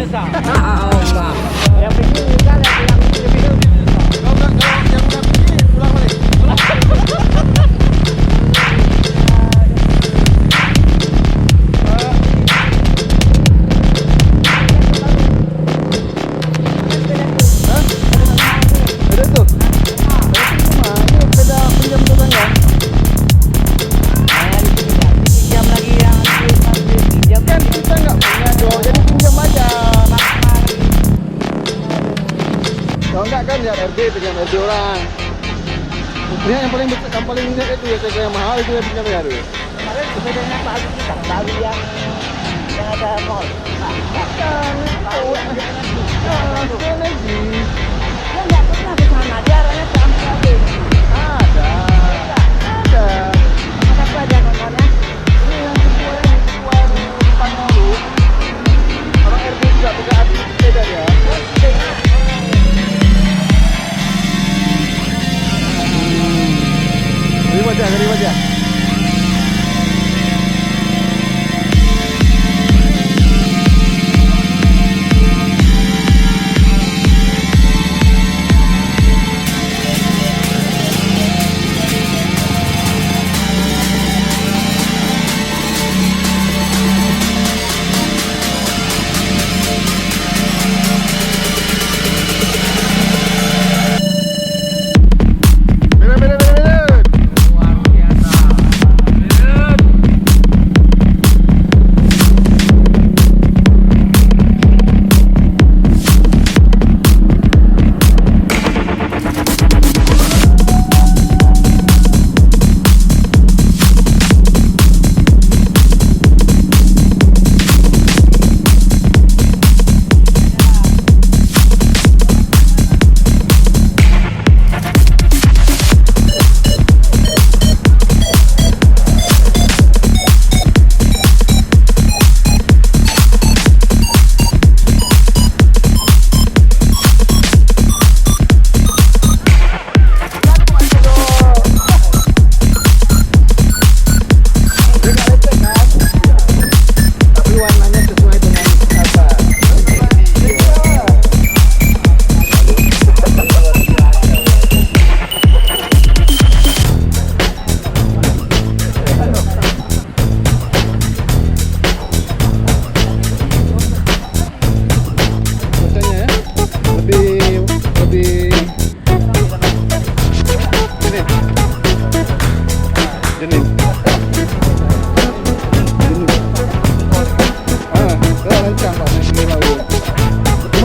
biasa. Allah. Yang penting kan yang video. Kalau nggak yang udah pergi pulang balik. Ada tuh. Ini beda pinjam tuh kan ya? Pinjam lagi yang pinjam Kan kita nggak punya dong, jadi pinjam aja. Kalau nggak kan ya RB, pinjam RB orang. Ini yang paling itu ya yang mahal itu yang pinjam ya tuh. kemarin sepedanya bagus kita baru yang ada mall. Kan lagi. Dia nggak pernah ke sana, dia arahnya ke Amsterdam. Ada. Kenapa ada nomornya? Ini yang kedua depan dulu. Orang RB juga bisa habis sepeda ya. Dari wajah.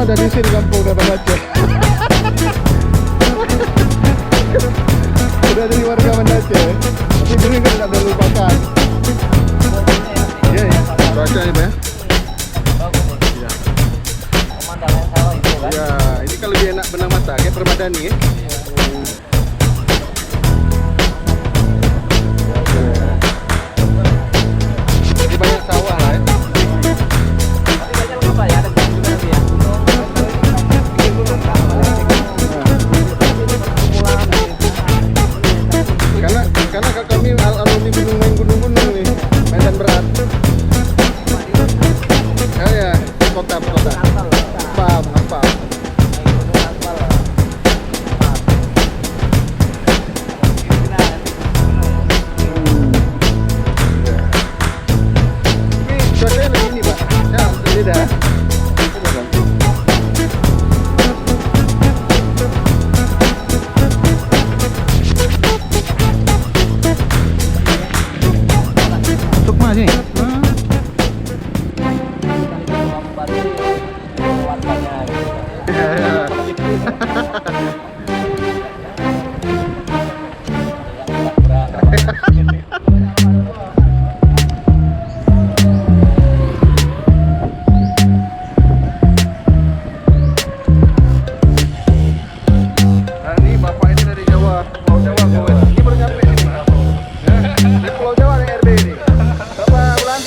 Dari sini kampung udah baca. Udah jadi warga Mandace. Tapi dulu kan tidak boleh lupakan. Iya, baca ini ya. Iya. Pemandangan sawah itu kan. Ya, ini kan lebih enak benang mata kayak Permadani ya. Ini banyak sawah lah ya. Tapi banyak lupa ya, ada gunung juga nanti ya. Karena kami alumni gunung nih, medan berat. Ya, kota. Apa? Ini cuacanya lagi ini Pak. Ya, beda. Sukma sini. Ini bapak ini dari Jawa, Pulau Jawa. Ini baru nyampe ini. Dari Pulau Jawa nih RB ini. Berapa bulan?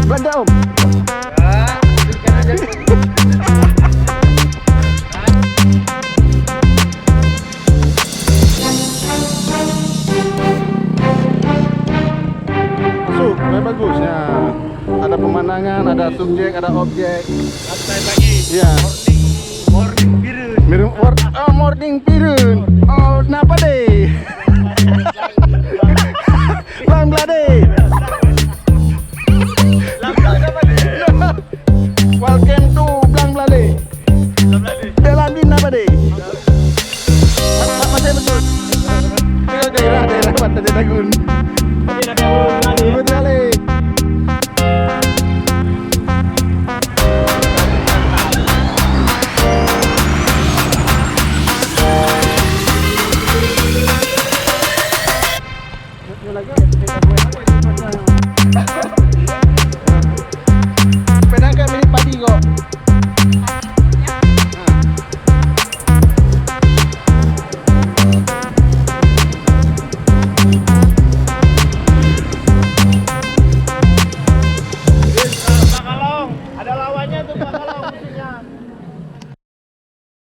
Belanja om. Masuk, bagus ya. Ada pemandangan, ada subjek, ada objek. Santai pagi. Iya. Morning birun. Morning pirun. Oh, kenapa deh?